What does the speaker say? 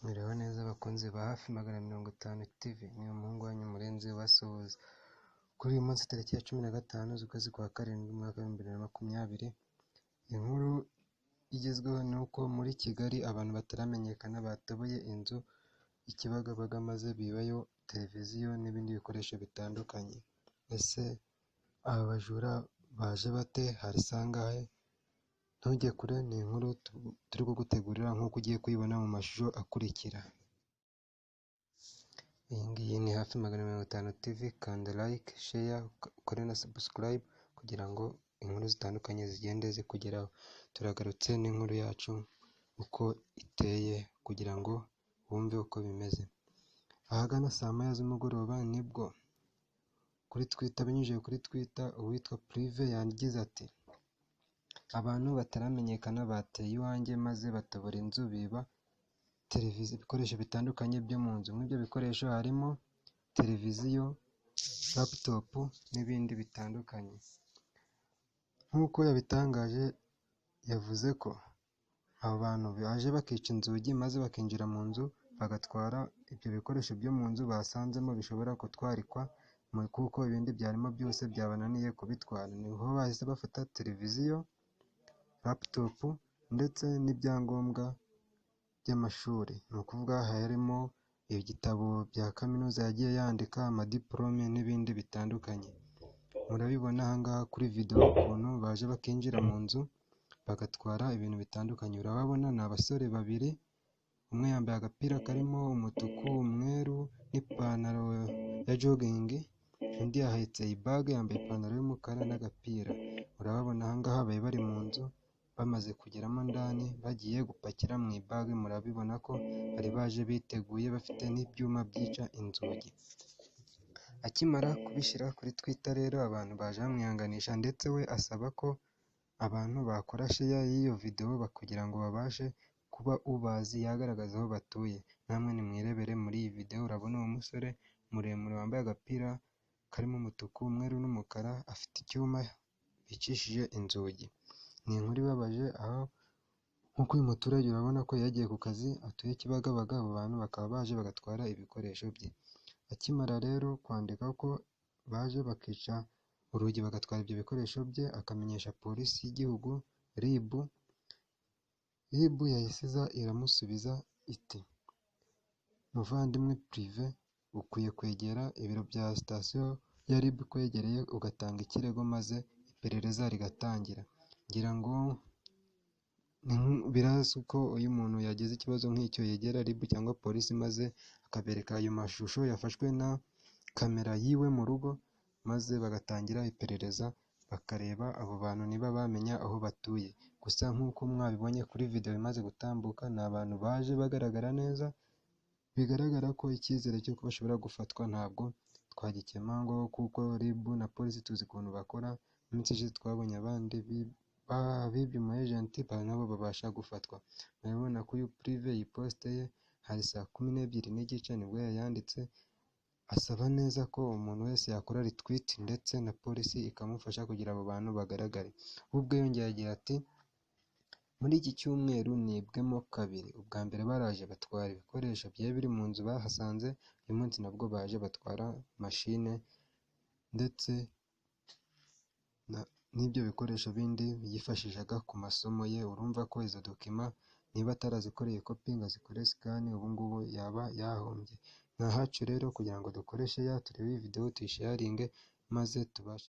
Mwiriwe neza abakunzi ba hafi 50 TV, ni umuhungu wanyu Murenzi ubasuhuza. Kuri uyu munsi tariki ya 15 z'ukwezi kwa karindwi umwaka wa 2020, inkuru igezweho ni uko muri Kigali abantu bataramenyekana batabuye inzu i Kibagabaga maze bibayo televiziyo n'ibindi bikoresho bitandukanye. Ese aba bajura baje bate? Hari sangahe? Ntujye kure, ni inkuru turi kugutegurira nk'uko ugiye kuyibona mu mashusho akurikira. Iyi ngiyi ni hafi 50 TV, kanda like, share, ukore na subscribe kugira ngo inkuru zitandukanye zigende zikugeraho. Turagarutse n'inkuru yacu uko iteye kugira ngo wumve uko bimeze. Ahagana saa moya z'umugoroba nibwo binyujije kuri Twitter uwitwa Prive yagize ati: abantu bataramenyekana bateye iwanjye maze batabura inzu biba televiziyo, ibikoresho bitandukanye byo mu nzu. Muri ibyo bikoresho harimo televiziyo, laptop n'ibindi bitandukanye. Nk'uko yabitangaje, yavuze ko abo bantu baje bakica inzugi maze bakinjira mu nzu bagatwara ibyo bikoresho byo mu nzu basanzemo bishobora gutwarikwa, kuko ibindi byarimo byose byabananiye kubitwara. Niho bahise bafata televiziyo, laptop ndetse n'ibyangombwa by'amashuri. Ni ukuvuga harimo ibitabo bya kaminuza yagiye yandika, amadiplome n'ibindi bitandukanye. Murabibona ahangaha kuri video ukuntu baje bakinjira mu nzu bagatwara ibintu bitandukanye. Urababona ni abasore babiri, umwe yambaye agapira karimo umutuku, umweru n'ipantaro ya jogging, undi yahetse ibage yambaye ipantaro y'umukara n'agapira. Urababona ahangaha bari mu nzu bamaze kugeramo ndani bagiye gupakira mu ibage. Murabibona ko bari baje biteguye bafite n'ibyuma byica inzugi. Akimara kubishyira kuri Twitter rero abantu baje bamwihanganisha, ndetse we asaba ko abantu bakora share y'iyo video kugira ngo babashe kuba ubazi yagaragaza aho batuye. Namwe nimwirebere muri iyi video, urabona uwo musore muremure wambaye agapira karimo umutuku, umweru n'umukara, afite icyuma bicishije inzugi. Ni inkuru ibabaje, aho nk'uko uyu muturage urabona ko yagiye ku kazi, atuye Kibagabaga, abo bantu bakaba baje bagatwara ibikoresho bye. Akimara rero kwandika ko baje bakica urugi bagatwara ibyo bikoresho bye, akamenyesha polisi y'igihugu RIB. RIB yahise iza iramusubiza iti: muvandimwe Prive, ukwiye kwegera ibiro bya sitasiyo ya RIB kwegereye ugatanga ikirego maze iperereza rigatangira. Ngira ngo birazwi ko iyo umuntu yagize ikibazo nk'icyo yegera RIB cyangwa polisi maze akabereka ayo mashusho yafashwe na kamera yiwe mu rugo, maze bagatangira iperereza bakareba abo bantu niba bamenya aho batuye. Gusa nk'uko mwabibonye kuri video imaze gutambuka, ni abantu baje bagaragara neza, bigaragara ko icyizere cy'uko bashobora gufatwa ntabwo twagikemangwaho, kuko RIB na polisi tuzi ukuntu bakora. Mu minsi ishize twabonye abandi bibye umu agent nabo babasha gufatwa. Murabibona ko uyu Prive iyi post ye hari saa 12 n'igice nibwo yayanditse, asaba neza ko umuntu wese yakora retweet ndetse na polisi ikamufasha kugira abo bantu bagaragare. Ubwo yongeye agira ati: muri iki cyumweru nibwemo kabiri. Ubwa mbere baraje batwara ibikoresho byari biri mu nzu bahasanze, uyu munsi nabwo baje batwara machine ndetse n'ibyo bikoresho bindi yifashishaga ku masomo ye. Urumva ko izo dokima niba atarazikoreye kopi ngo azikore scan, ubu ngubu yaba yahombye. Ni ahacu rero kugira ngo dukoreshe turebe iyi video tuyisharinge maze tubashe